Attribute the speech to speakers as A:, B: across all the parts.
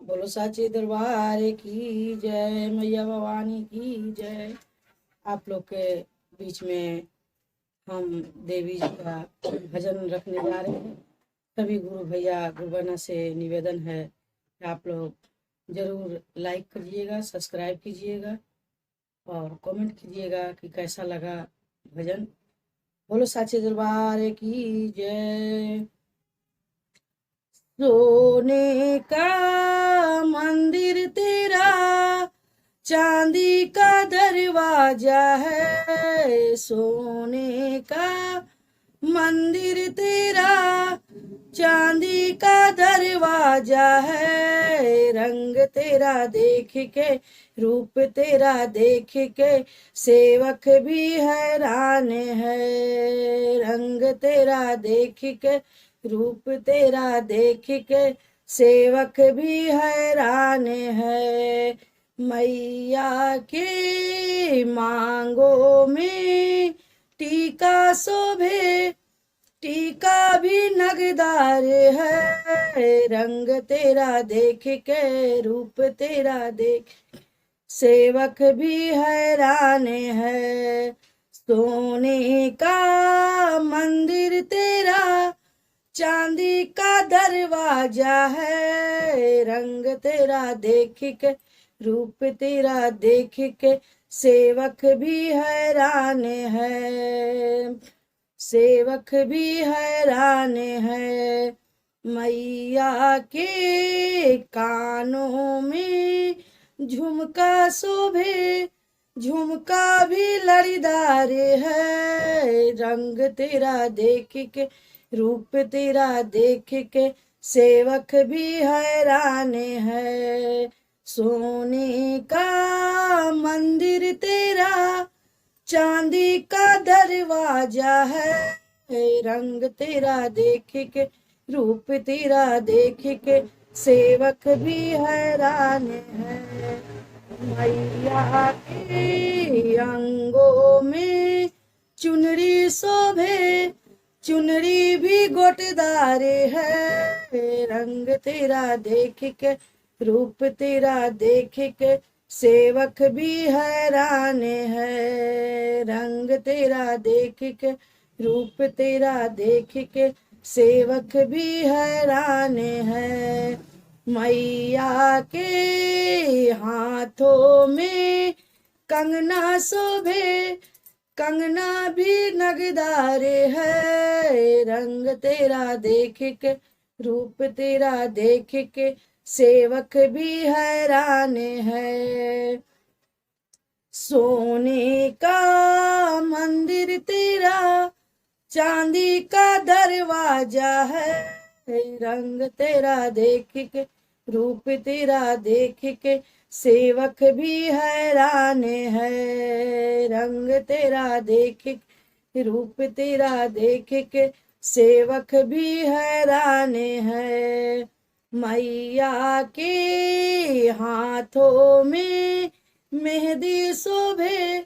A: बोलो साचे दरबार की जय, मैया भवानी की जय। आप लोग के बीच में हम देवी जी का भजन रखने जा रहे हैं। सभी गुरु भैया गुरु बहना से निवेदन है कि आप लोग जरूर लाइक करिएगा, सब्सक्राइब कीजिएगा और कमेंट कीजिएगा कि कैसा लगा भजन। बोलो साचे दरबार की जय। सोने का मंदिर तेरा, चांदी का दरवाजा है। सोने का मंदिर तेरा, चांदी का दरवाजा है। रंग तेरा देख के, रूप तेरा देख के, सेवक भी हैरान है। रंग तेरा देख के, रूप तेरा देख के, सेवक भी हैरान है। मैया के मांगों में टीका शोभे, टीका भी नगदार है। रंग तेरा देख के, रूप तेरा देख, सेवक भी हैरान है। सोने का मंदिर तेरा, चांदी का दरवाजा है। रंग तेरा देख के, रूप तेरा देख के, सेवक भी हैरान है। सेवक भी हैरान है। मैया के कानों में झुमका शोभे, झुमका भी लड़ीदार है। रंग तेरा देख के, रूप तेरा देख के, सेवक भी हैरान है। सोने का मंदिर तेरा, चांदी का दरवाजा है। रंग तेरा देख के, रूप तेरा देख के, सेवक भी हैरान है। मैया के अंगों में चुनरी शोभे, चुनरी भी गोटदार है। रंग तेरा देख के, रूप तेरा देख के, सेवक भी हैरान है। रंग तेरा देख के, रूप तेरा देख के, सेवक भी हैरान है। मैया के हाथों में कंगना शोभे, कंगना भी नगदार है। रंग तेरा देख के, रूप तेरा देख के, सेवक भी हैरान है। सोने का मंदिर तेरा, चांदी का दरवाजा है। रंग तेरा देख के, रूप तेरा देख के, सेवक भी हैरान है। रंग तेरा देख के, रूप तेरा देख के, सेवक भी हैरान है। मैया के हाथों में मेहंदी शोभे,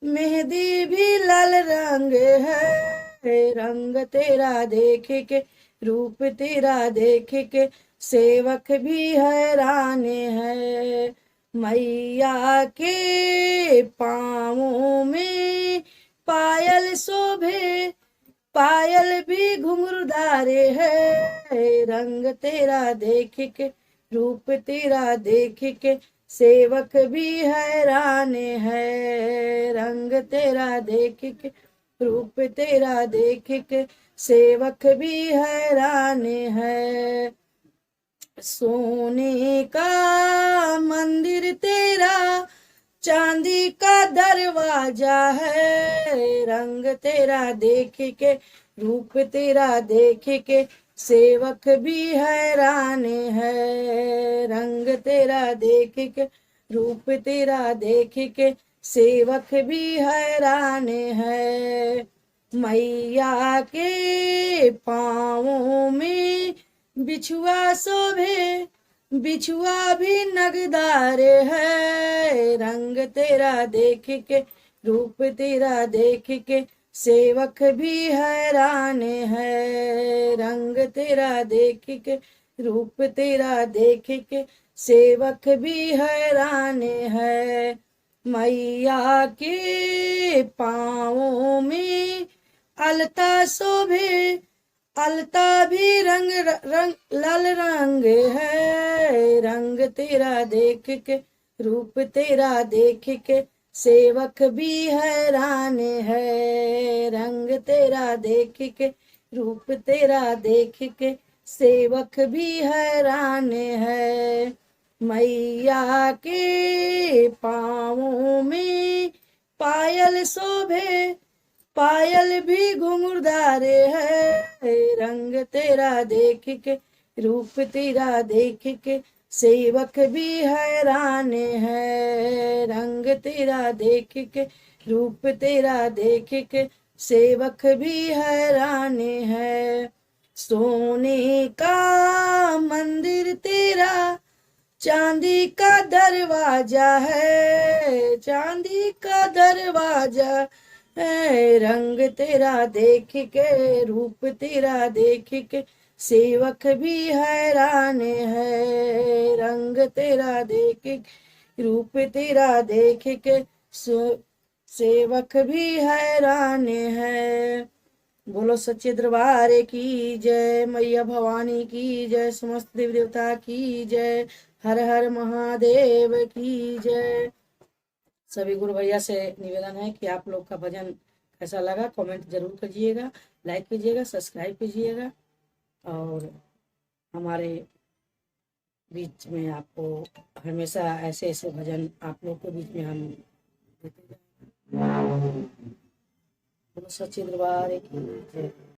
A: मेहंदी भी लाल रंग है। रंग तेरा देख के, रूप तेरा देख के, सेवक भी हैरान है। मैया के पाँवों में पायल शोभे, पायल भी घुंघरूदार है। रंग तेरा देख के, रूप तेरा देख के, सेवक भी हैरान है। रंग तेरा देख के, रूप तेरा देख के, सेवक भी हैरान है। सोने का मंदिर तेरा, चांदी का दरवाजा है। रंग तेरा देख के, रूप तेरा देख के, सेवक भी हैरान है। रंग तेरा देख के, रूप तेरा देख के, सेवक भी हैरान है। मैया के पाँवों में बिछुआ शोभे, बिछुआ भी नगदार है। रंग तेरा देख के, रूप तेरा देख के, सेवक भी हैरान है। रंग तेरा देख के, रूप तेरा देख के सेवक भी हैरान है। मैया के पाँवों में अलता शोभे, अलता भी रंग रंग लाल रंग है। रंग तेरा देख के, रूप तेरा देख के सेवक भी हैरान है। रंग तेरा देख के, रूप तेरा देख के सेवक भी हैरान है। मैया के पाँवों में पायल शोभे, पायल भी घुंघरूदार है। रंग तेरा देख के, रूप तेरा देख के सेवक भी हैरान है। रंग तेरा देख के, रूप तेरा देख के सेवक भी हैरान है। सोने का मंदिर तेरा, चांदी का दरवाजा है, चांदी का दरवाजा है। रंग तेरा देख के, रूप तेरा देख के सेवक भी हैरान है। रंग तेरा देख के, रूप तेरा देख के सेवक भी हैरान है। बोलो सच्चे दरबार की जय, मैया भवानी की जय, समस्त देवी देवता की जय, हर हर महादेव की जय। सभी गुरु भैया से निवेदन है कि आप लोग का भजन कैसा लगा कमेंट जरूर कीजिएगा, लाइक कीजिएगा, सब्सक्राइब कीजिएगा और हमारे बीच में आपको हमेशा ऐसे ऐसे भजन आप लोग के बीच में हम देते रहेंगे। बोलो सच्चे दरबार की जय।